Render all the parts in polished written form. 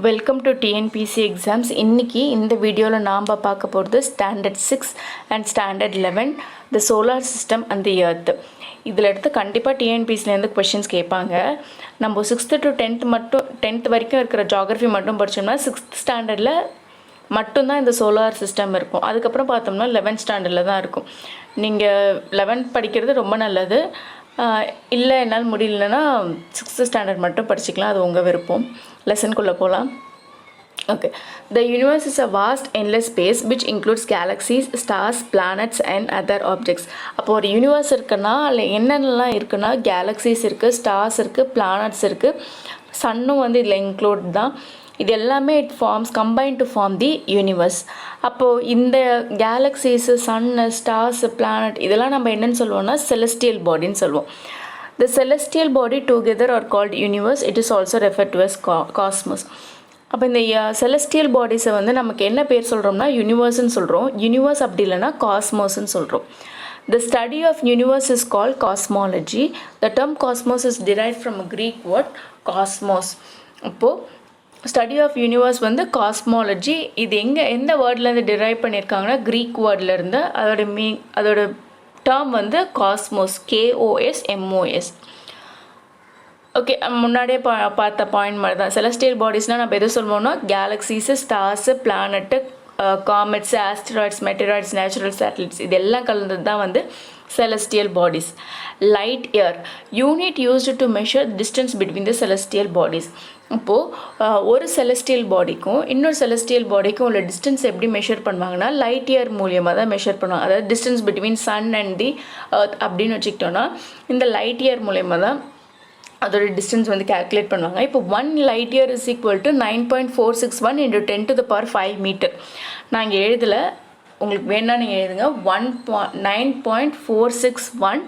Welcome to TNPSC exams. இன்றைக்கி இந்த வீடியோவில் நாம் பார்க்க போகிறது standard 6 and standard 11 the solar system and the earth. இதில் எடுத்து கண்டிப்பாக டிஎன்பிசிலேருந்து கொஷின்ஸ் கேட்பாங்க. நம்ம 6th to 10th வரைக்கும் இருக்கிற ஜாகிரஃபி மட்டும் படித்தோம்னா 6th ஸ்டாண்டர்டில் மட்டும்தான் இந்த சோலார் சிஸ்டம் இருக்கும். அதுக்கப்புறம் பார்த்தோம்னா 11th ஸ்டாண்டர்டில் தான் இருக்கும். நீங்கள் 11th படிக்கிறது ரொம்ப நல்லது. இல்லை என்னால் முடியலன்னா 6th ஸ்டாண்டர்ட் மட்டும் படிச்சுக்கலாம், அது உங்கள் விருப்பம். லெசனுக்குள்ளே போகலாம். Okay, the universe is a vast endless space which includes galaxies, stars, planets and other objects. அப்போ ஒரு யூனிவர்ஸ் இருக்குன்னா அதில் என்னென்னலாம் இருக்குன்னா கேலக்ஸிஸ் இருக்குது, ஸ்டார்ஸ் இருக்குது, பிளானட்ஸ் இருக்குது, சன்னும் வந்து இதில் இன்க்ளூட் தான். இது எல்லாமே it forms combine to form the universe. அப்போது இந்த கேலக்ஸிஸு, சன்னு, ஸ்டார்ஸு, பிளானட் இதெல்லாம் நம்ம என்னென்னு சொல்லுவோம்னா செலஸ்டியல் பாடின்னு சொல்லுவோம். The celestial body together are called universe. It is also referred to as cosmos. அப்போ இந்த செலஸ்டியல் பாடிஸை வந்து நமக்கு என்ன பேர் சொல்கிறோம்னா யூனிவர்ஸ்ன்னு சொல்கிறோம். யூனிவர்ஸ் அப்படி இல்லைன்னா காஸ்மோஸ்ன்னு சொல்கிறோம். The study of universe is called cosmology. The term cosmos is derived from a Greek word cosmos. அப்போது ஸ்டடி ஆஃப் யூனிவர்ஸ் வந்து காஸ்மாலஜி. இது எந்த வேர்ட்லேருந்து டிரைவ் பண்ணியிருக்காங்கன்னா க்ரீக் வேர்ட்லேருந்து. அதோட டேர்ம் வந்து காஸ்மோஸ், KOSMOS. ஓகே, முன்னாடியே பார்த்த பாயிண்ட் மாதிரி தான். செலஸ்டியல் பாடிஸ்னால் நம்ம எது சொல்லுவோம்னா galaxies, stars, planet, comets, asteroids, meteoroids, natural satellites இதெல்லாம் கலந்தது தான் வந்து celestial bodies. Light year, unit used to measure distance between the celestial bodies. அப்போது ஒரு செலஸ்டியல் பாடிக்கும் இன்னொரு செலஸ்டியல் பாடிக்கும் உள்ள டிஸ்டன்ஸ் எப்படி மெஷர் பண்ணுவாங்கன்னா லைட் இயர் மூலியமாக தான் மெஷர் பண்ணுவாங்க. அதாவது distance between sun and the earth அப்படின்னு வச்சுக்கிட்டோன்னா இந்த லைட் இயர் மூலியமாக தான் அதோட டிஸ்டன்ஸ் வந்து கேல்குலேட் பண்ணுவாங்க. இப்போ 1 light year is equal to 9.461 into 10 to the power 5 meter. நான் இங்கே எழுதலை, உங்களுக்கு வேணா நீங்கள் எழுதுங்க. 9.461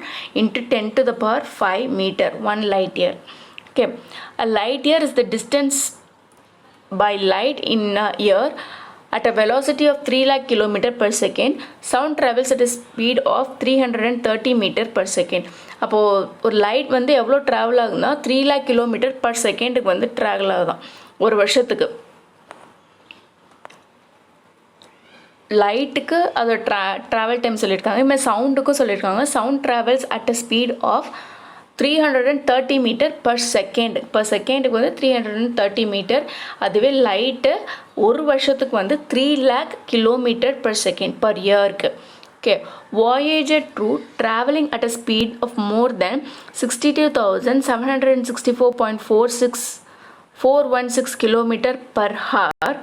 into 10 to the power 5 meter, 1 light year. Okay, a light year is the distance by light in a year at a velocity of 3 lakh kilometer per second. Sound travels at a speed of 330 meter per second. அப்போது ஒரு light வந்து எவ்வளோ travel ஆகுதுன்னா 3 lakh kilometer per secondக்கு வந்து travel ஆகுதான் ஒரு வருஷத்துக்கு. லைட்டுக்கு அதோட ட்ராவல் டைம் சொல்லியிருக்காங்க. இதுமாதிரி சவுண்டுக்கும் சொல்லியிருக்காங்க. Sound travels at a speed of 330 metre per second. செகண்டுக்கு வந்து 330 மீட்டர். அதுவே லைட்டு ஒரு வருஷத்துக்கு வந்து 3 lakh kilometer per second per yearக்கு. Okay, Voyager 2 traveling at a speed of more than 62,764.416 kilometer per hour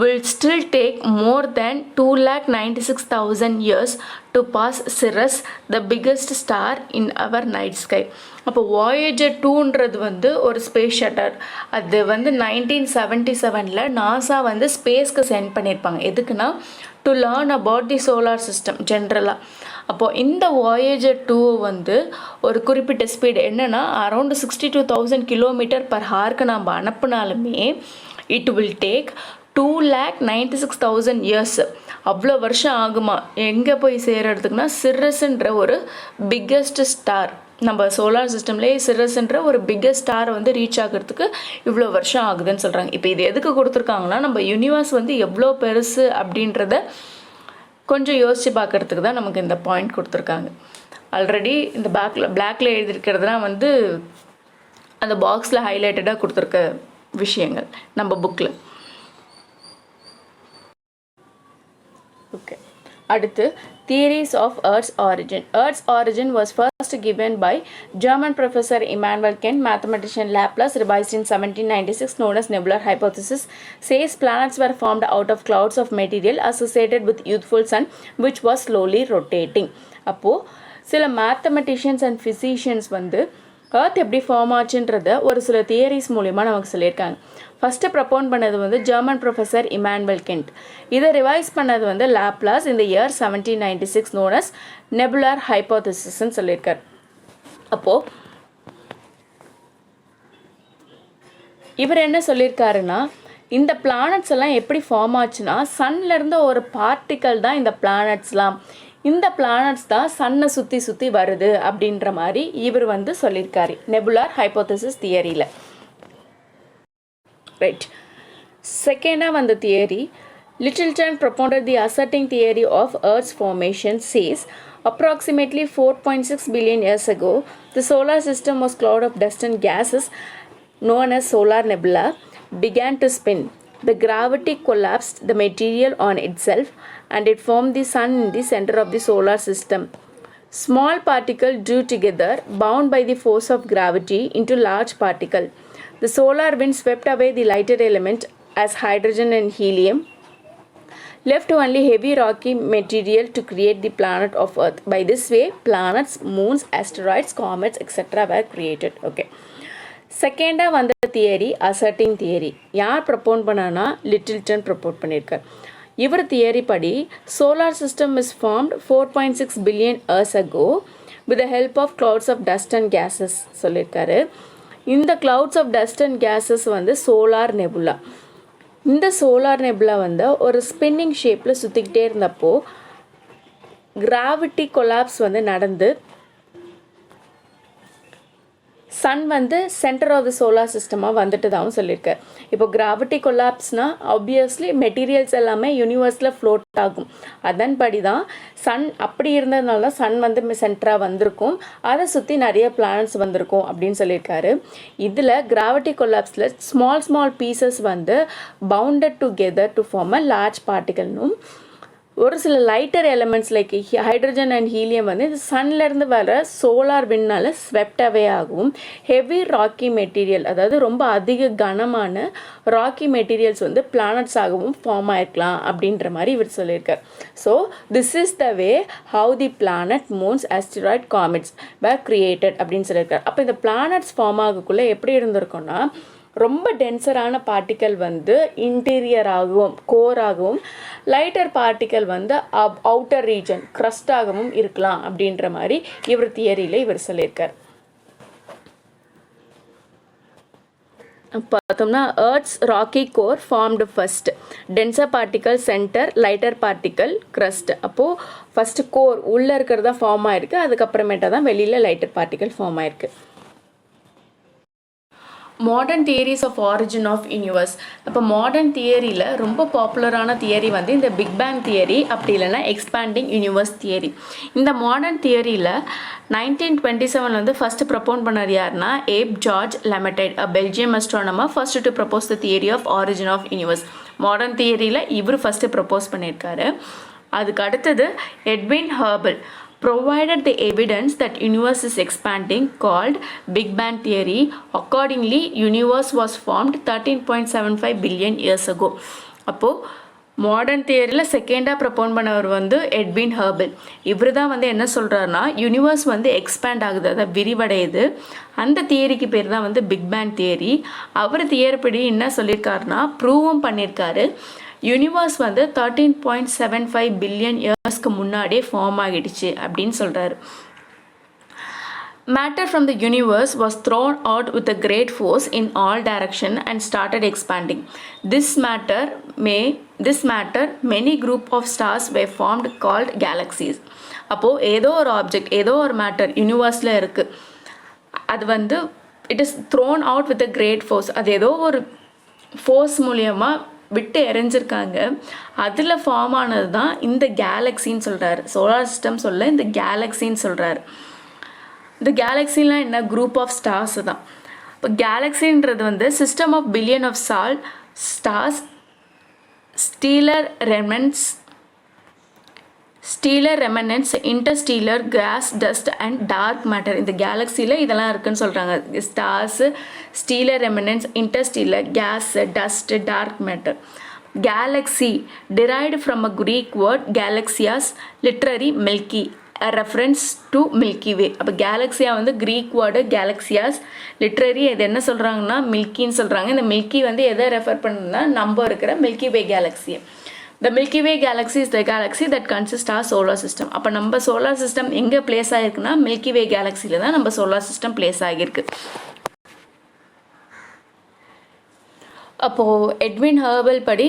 will still take more than 2,96,000 years to pass Sirius, the biggest star in our night sky. அப்போ Voyager 2ன்றது வந்து ஒரு space shutter. அது வந்து 1977 NASA வந்து ஸ்பேஸ்க்கு send பண்ணியிருப்பாங்க. எதுக்குன்னா to learn about the solar system ஜென்ரலாக. அப்போது இந்த Voyager 2 வந்து ஒரு குறிப்பிட்ட ஸ்பீடு என்னென்னா அரௌண்ட் 62,000 kilometer per hourக்கு நம்ம அனுப்புனாலுமே இட் வில் டேக் 2,96,000 years. அவ்வளோ வருஷம் ஆகுமா எங்கே போய் சேர்றதுக்குன்னா சிரஸ்ன்ற ஒரு பிக்கெஸ்ட் ஸ்டார், நம்ம சோலார் சிஸ்டம்லேயே சிரஸ்ன்ற ஒரு பிக்கெஸ்ட் ஸ்டாரை வந்து ரீச் ஆகிறதுக்கு இவ்வளோ வருஷம் ஆகுதுன்னு சொல்கிறாங்க. இப்போ இது எதுக்கு கொடுத்துருக்காங்கன்னா நம்ம யூனிவர்ஸ் வந்து எவ்வளோ பெருசு அப்படின்றத கொஞ்சம் யோசித்து பார்க்குறதுக்கு தான் நமக்கு இந்த பாயிண்ட் கொடுத்துருக்காங்க. ஆல்ரெடி இந்த பிளாக்ல எழுதியிருக்கிறதுலாம் வந்து அந்த பாக்ஸில் ஹைலைட்டடாக கொடுத்துருக்க விஷயங்கள் நம்ம புக்கில். Okay. அடுத்து theories of Earth's origin. Earth's origin was first given by German professor Immanuel Kant. Mathematician Laplace revised in 1796 known as nebular hypothesis says planets were formed out of clouds of material associated with youthful sun which was slowly rotating. அப்போது சில mathematicians and physicians வந்து earth எப்படி form ஆச்சுன்றத ஒரு சில theories மூலிமா நமக்கு சொல்லியிருக்காங்க. First propone பண்ணது வந்து ஜெர்மன் ப்ரொஃபஸர் இமானுவேல் கெண்ட். இதை ரிவைஸ் பண்ணது வந்து லாப்லாஸ் இந்த இயர் 1796 known as நெபுலர் ஹைப்போதசிஸ்ன்னு சொல்லியிருக்கார். அப்போது இவர் என்ன சொல்லியிருக்காருன்னா இந்த பிளானட்ஸ் எல்லாம் எப்படி ஃபார்ம் ஆச்சுன்னா சன்லேருந்து ஒரு பார்ட்டிக்கல் தான் இந்த பிளானட்ஸ்லாம். இந்த பிளானட்ஸ் தான் சன்னை சுற்றி சுற்றி வருது அப்படின்ற மாதிரி இவர் வந்து சொல்லியிருக்காரு நெபுலார் ஹைப்போதசிஸ் தியரியில். ரைட், செகண்டாக வந்த theory, Littleton propounded the asserting theory of Earth's formation says approximately 4.6 billion years ago, the solar system was cloud of dust and gases known as solar nebula began to spin. The gravity collapsed the material on itself and it formed the sun in the center of the solar system. Small particles drew together, bound by the force of gravity, into large particle. The solar wind swept away the lighter element as hydrogen and helium, left only heavy rocky material to create the planet of Earth. By this way, planets, moons, asteroids, comets, etc. were created. Okay. செகண்டாக வந்த theory அசர்ட்டிங் theory. யார் ப்ரப்போன் பண்ணானா Littleton ப்ரப்போர்ட் பண்ணியிருக்கார். இவர் theory படி solar system is formed 4.6 billion years ago with the help of clouds of dust and gases சொல்லியிருக்காரு. இந்த clouds of dust and gases வந்து சோலார் நெபுலா. இந்த சோலார் நெபுலா வந்து ஒரு ஸ்பின்னிங் ஷேப்பில் சுற்றிக்கிட்டே இருந்தப்போ கிராவிட்டி கொலாப்ஸ் வந்து நடந்து சன் வந்து சென்டர் ஆஃப் த சோலார் சிஸ்டமாக வந்துட்டுதாகவும் சொல்லியிருக்கார். இப்போ கிராவிட்டி கொலாப்ஸ்னால் ஆப்வியஸ்லி மெட்டீரியல்ஸ் எல்லாமே யூனிவர்ஸில் ஃப்ளோட் ஆகும். அதன்படி தான் சன் அப்படி இருந்ததுனால தான் சன் வந்து சென்டராக வந்திருக்கும், அதை சுற்றி நிறைய பிளானட்ஸ் வந்திருக்கும் அப்படின்னு சொல்லியிருக்காரு. இதில் கிராவிட்டி கொலாப்ஸில் ஸ்மால் பீசஸ் வந்து bounded together to form a large பார்ட்டிகல்னும், ஒரு சில lighter elements like hydrogen and helium வந்து இந்த சன்லேருந்து வர சோலார் விண்னால் ஸ்வெப்ட் அவே ஆகும். ஹெவி ராக்கி மெட்டீரியல், அதாவது ரொம்ப அதிக கனமான ராக்கி மெட்டீரியல்ஸ் வந்து பிளானட்ஸ் ஆகவும் ஃபார்ம் ஆயிருக்கலாம் அப்படின்ற மாதிரி இவர் சொல்லியிருக்கார். So this is the way how the planet, moons, asteroid, comets were created அப்படின்னு சொல்லியிருக்கார். அப்போ இந்த பிளானட்ஸ் ஃபார்ம் ஆகக்குள்ளே எப்படி இருந்திருக்கும்னா ரொம்ப டென்சரான பார்ட்டிக்கல் வந்து இன்டீரியராகவும் கோராகவும், லைட்டர் பார்ட்டிக்கல் வந்து அவுட்டர் ரீஜன் க்ரஸ்டாகவும் இருக்கலாம் அப்படின்ற மாதிரி இவர் தியரியில் இவர் சொல்லியிருக்கார். பார்த்தோம்னா earth's rocky core formed first, denser particle centre, lighter particle crust. அப்போது ஃபஸ்ட்டு கோர் உள்ளே இருக்கிறது தான் ஃபார்ம் ஆயிருக்கு, அதுக்கப்புறமேட்டா தான் வெளியில் லைட்டர் பார்ட்டிக்கல் ஃபார்ம் ஆயிருக்கு. Modern theories of origin of universe. இப்போ மாடர்ன் தியரியில் ரொம்ப பாப்புலரான தியரி வந்து இந்த பிக் பேங் தியரி, அப்படி இல்லைன்னா எக்ஸ்பேண்டிங் யூனிவர்ஸ் தியரி. இந்த மாடர்ன் தியரியில் 1927 வந்து ஃபஸ்ட்டு ப்ரப்போன் பண்ணது யாருன்னா Abbe George Lemaitre, a Belgium astronomer, first to propose the theory of origin of universe. Modern தியரியில் இவர் ஃபஸ்ட்டு ப்ரப்போஸ் பண்ணியிருக்காரு. அதுக்கு அடுத்தது Edwin Hubble provided the evidence that universe is expanding, called Big Bang theory. Accordingly, universe was formed 13.75 billion years ago. அப்போது modern தியரியில் செகண்டாக ப்ரப்போன் பண்ணவர் வந்து Edwin herbal. இவர் தான் வந்து என்ன சொல்கிறாருன்னா யூனிவர்ஸ் வந்து எக்ஸ்பேண்ட் ஆகுது, அதாவது விரிவடையுது. அந்த தியரிக்கு பேர் தான் வந்து பிக் பேங் தியரி. அவர் தியரிப்படி என்ன சொல்லியிருக்காருன்னா ப்ரூவும் பண்ணியிருக்காரு. யூனிவர்ஸ் வந்து 13.75 பில்லியன் இயர்ஸ்க்கு முன்னாடியே ஃபார்ம் ஆகிடுச்சு அப்படின்னு சொல்கிறாரு. Matter from the universe was thrown out with a great force in all directions and started expanding. This matter, many group of stars were formed called galaxies. அப்போது ஏதோ ஒரு ஆப்ஜெக்ட், ஏதோ ஒரு மேட்டர் யூனிவர்ஸில் இருக்குது, அது வந்து it is thrown out with a great force. அது ஏதோ ஒரு ஃபோர்ஸ் மூலியமாக விட்டு எரிஞ்சிருக்காங்க, அதில் ஃபார்ம் ஆனது தான் இந்த கேலக்ஸின்னு சொல்கிறாரு. சோலார் சிஸ்டம் சொல்ல இந்த கேலக்ஸின்னு சொல்கிறாரு. இந்த கேலக்ஸிலாம் என்ன, குரூப் ஆஃப் ஸ்டார்ஸ் தான். இப்போ கேலக்ஸின்றது வந்து system of billion of stars, stellar remnants, interstellar, gas, dust and dark matter. இந்த கேலக்ஸியில் இதெல்லாம் இருக்குதுன்னு சொல்கிறாங்க. Stars, stellar remnants, interstellar, gas, dust, dark matter. Galaxy derived from a Greek word galaxias, literally milky, a reference to milky way. அப்போ கேலக்ஸியா வந்து creek word கேலக்ஸியாஸ், literary இது என்ன சொல்கிறாங்கன்னா மில்கின்னு சொல்கிறாங்க. இந்த மில்கி வந்து எதை ரெஃபர் பண்ணுன்னா நம்ம இருக்கிற மில்கி வே கேலக்ஸியை. The Milky Way galaxy is the galaxy that consists our solar system. அப்போ நம்ம சோலார் சிஸ்டம் எங்கே பிளேஸ் ஆகிருக்குன்னா மில்கி வே கேலக்ஸியில் தான் நம்ம சோலார் சிஸ்டம் பிளேஸ் ஆகியிருக்கு. அப்போது எட்வின் ஹர்பல் படி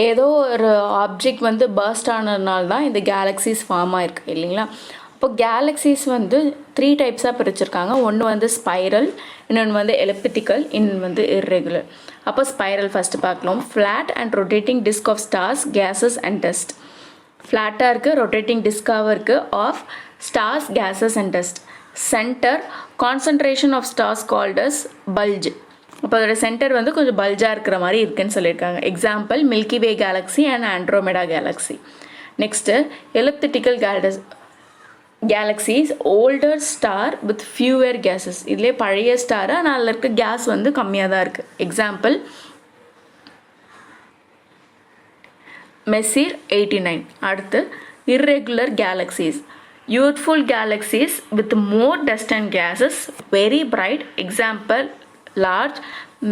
ஏதோ ஒரு ஆப்ஜெக்ட் வந்து பர்ஸ்ட் ஆனதுனால தான் இந்த கேலக்ஸிஸ் ஃபார்ம் ஆகிருக்கு இல்லைங்களா. அப்போ இப்போ கேலக்ஸிஸ் வந்து 3 டைப்ஸாக பிரிச்சிருக்காங்க. ஒன்று வந்து ஸ்பைரல், இன்னொன்று வந்து எலிப்டிக்கல், இன்னொன்று வந்து இர்ரெகுலர். அப்போ ஸ்பைரல் ஃபஸ்ட்டு பார்க்கலாம். Flat and rotating disc of stars, gases and dust. ஃப்ளாட்டாக இருக்குது, ரொட்டேட்டிங் டிஸ்காகவும் இருக்குது of stars, gases and dust. Centre concentration of stars called as bulge. அப்போ அதோட சென்டர் வந்து கொஞ்சம் பல்ஜாக இருக்கிற மாதிரி இருக்குன்னு சொல்லியிருக்காங்க. Example Milky Way galaxy and Andromeda galaxy. Next elliptical galaxies older star with fewer gases. இதிலே பழைய ஸ்டார் ஆனால் அதில் இருக்க கேஸ் வந்து கம்மியாக தான் இருக்குது. எக்ஸாம்பிள் மெசிர் 89. அடுத்து irregular galaxies, youthful galaxies with more dust and gases, very bright. Example large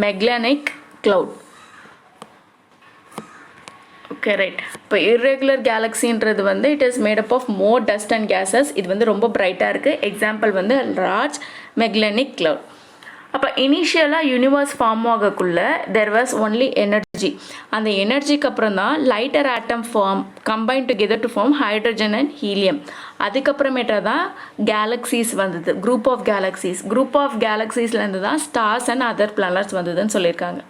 Magellanic Cloud. Okay right. இப்போ இர்ரெகுலர் கேலக்ஸின்றது வந்து it is made up of more dust and gases. இது வந்து ரொம்ப பிரைட்டாக இருக்குது. எக்ஸாம்பிள் வந்து லார்ஜ் மெக்லனிக் கிளவுட். அப்போ இனிஷியலாக யூனிவர்ஸ் ஃபார்ம் ஆகக்குள்ளே தெர் வாஸ் ஒன்லி எனர்ஜி. அந்த எனர்ஜிக்கு அப்புறம் தான் lighter atom form combine together to form hydrogen and helium. அதுக்கப்புறமேட்டா தான் கேலக்ஸிஸ் வந்தது, group of galaxies. Group of கேலக்ஸிஸ்லேருந்து தான் ஸ்டார்ஸ் அண்ட் அதர் பிளானட்ஸ் வந்ததுன்னு சொல்லியிருக்காங்க.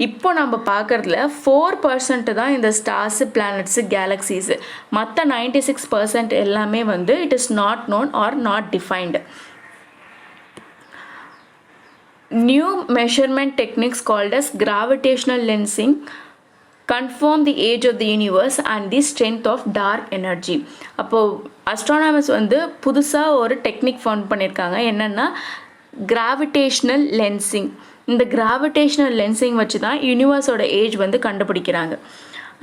இப்போ நம்ம பார்க்குறதுல 4% தான் இந்த ஸ்டார்ஸு, பிளானட்ஸு, கேலக்ஸிஸு. மற்ற 96% எல்லாமே வந்து it is not known or not defined. New measurement techniques called as gravitational lensing confirm the age of the universe and the strength of dark energy. அப்போது அஸ்ட்ரானமர்ஸ் வந்து புதுசாக ஒரு டெக்னிக் ஃபவுண்ட் பண்ணியிருக்காங்க. என்னென்னா gravitational lensing. இந்த gravitational lensing வச்சு தான் யூனிவர்ஸோட ஏஜ் வந்து கண்டுபிடிக்கிறாங்க.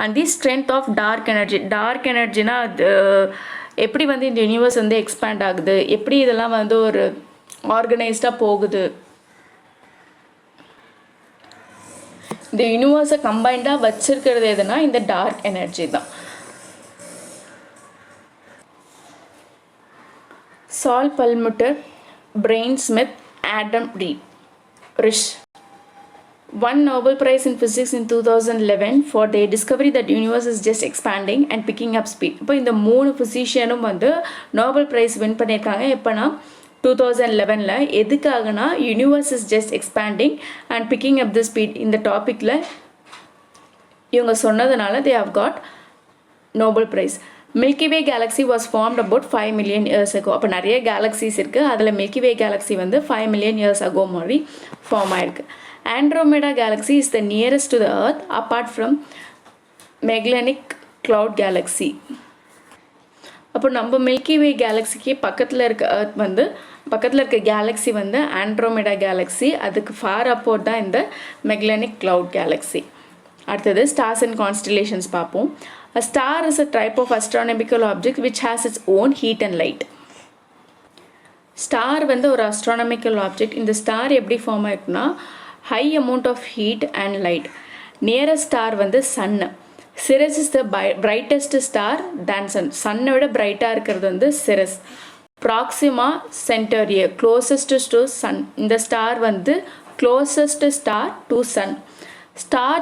And the strength of dark energy. Dark எனர்ஜினா அது எப்படி வந்து இந்த யூனிவர்ஸ் வந்து எக்ஸ்பேண்ட் ஆகுது, எப்படி இதெல்லாம் வந்து ஒரு ஆர்கனைஸ்டாக போகுது, இந்த யூனிவர்ஸை கம்பைண்டாக வச்சிருக்கிறது எதுனா இந்த டார்க் எனர்ஜி தான். Saul Perlmutter, Brian Schmidt, Adam Risch won Nobel Prize in Physics in 2011 for their discovery that universe is just expanding and picking up speed. இப்போ இந்த 3 ஃபிசிஷியனும் வந்து நோபல் ப்ரைஸ் வின் பண்ணியிருக்காங்க. எப்போனா 2011. எதுக்காகனா universe is just expanding and picking up the speed இந்த டாப்பிக்கில் இவங்க சொன்னதுனால they have got Nobel prize. Milky Way Galaxy was formed about 5 million years ago. அப்போ நிறைய கேலக்ஸிஸ் இருக்குது. அதில் மில்கி வே கேலக்ஸி வந்து 5 million years ago மாதிரி ஃபார்ம் ஆயிருக்கு. Andromeda galaxy is the nearest to the earth apart from Magellanic cloud galaxy. அப்போ நம்ம milky வே கேலக்ஸிக்கு பக்கத்தில் இருக்க எர்த் வந்து பக்கத்தில் இருக்க கேலக்ஸி வந்து ஆண்ட்ரோமெடா கேலக்ஸி. அதுக்கு ஃபார் அப்போர்ட் தான் இந்த மெக்லனிக் கிளவுட் கேலக்ஸி. அடுத்தது ஸ்டார்ஸ் அண்ட் கான்ஸ்டலேஷன்ஸ் பார்ப்போம். A star is a type of astronomical object which has its own heat and light. Star வந்து ஒரு astronomical object. இந்த ஸ்டார் எப்படி ஃபார்ம் ஆயிருக்குன்னா high amount of heat and light. Nearest star வந்து sun. Sirius is the brightest star than sun. சன்னை விட பிரைட்டாக இருக்கிறது வந்து Sirius. Proxima Centauri closest to sun. இந்த ஸ்டார் வந்து closest star to sun. Star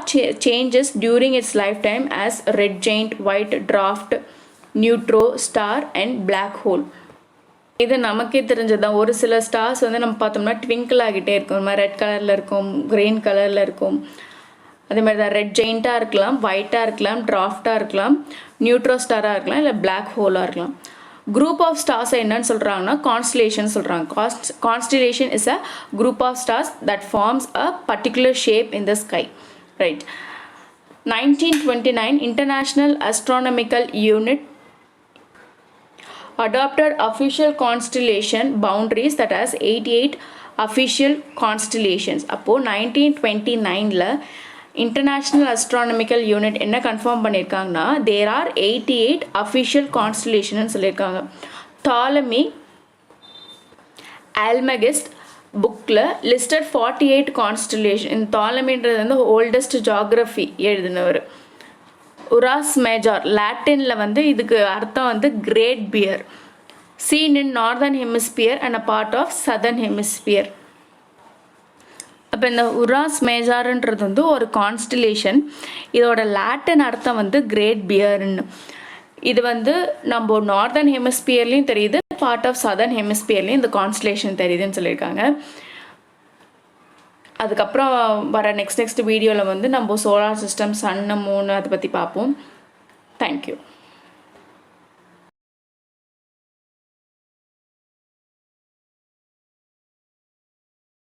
changes during its lifetime as red giant, white dwarf, neutron star and black hole. இது நமக்கே தெரிஞ்சதுதான். ஒரு சில ஸ்டார்ஸ் வந்து நம்ம பார்த்தோம்னா ட்விங்கிள் ஆகிட்டே இருக்கும். இந்த மாதிரி ரெட் கலரில் இருக்கும், க்ரீன் கலரில் இருக்கும். அதே மாதிரி தான் ரெட் ஜெயிண்ட்டாக இருக்கலாம், ஒயிட்டாக இருக்கலாம், ட்ராஃப்டாக இருக்கலாம், நியூட்ரோ ஸ்டாராக இருக்கலாம், இல்லை பிளாக் ஹோலாக இருக்கலாம். குரூப் ஆஃப் ஸ்டார்ஸை என்னன்னு சொல்கிறாங்கன்னா கான்ஸ்டலேஷன் சொல்கிறாங்க. Constellation is a group of stars that forms a particular shape in the sky. Right. 1929 International Astronomical Unit adopted official constellation boundaries that has 88 official constellations. அப்போது 1929ல் இன்டர்நேஷ்னல் அஸ்ட்ரானமிக்கல் யூனிட் என்ன confirm பண்ணியிருக்காங்கன்னா there are 88 official constellation சொல்லியிருக்காங்க. டாலமி ஆல்மகிஸ்ட் புக்கில் listed 48 constellation. இந்த டாலமின்றது வந்து oldest geography எழுதினவர். உராஸ் மேஜார் லாட்டினில் வந்து இதுக்கு அர்த்தம் வந்து great bear. Seen in northern hemisphere and a part of southern hemisphere. அப்போ இந்த உராஸ் மேஜார்ன்றது வந்து ஒரு கான்ஸ்டலேஷன். இதோட லாட்டின் அர்த்தம் வந்து கிரேட் பியர்ன்னு. இது வந்து நம்ம நார்தர்ன் ஹெமிஸ்பியர்லேயும் தெரியுது, பார்ட் ஆஃப் சதர்ன் ஹெமிஸ்பியர்லேயும் இந்த கான்ஸ்டலேஷன் தெரியுதுன்னு சொல்லியிருக்காங்க. அதுக்கப்புறம் வர நெக்ஸ்ட் வீடியோவில் வந்து நம்ம சோலார் சிஸ்டம், சன்னு, மூணு அதை பற்றி பார்ப்போம். தேங்க்யூ.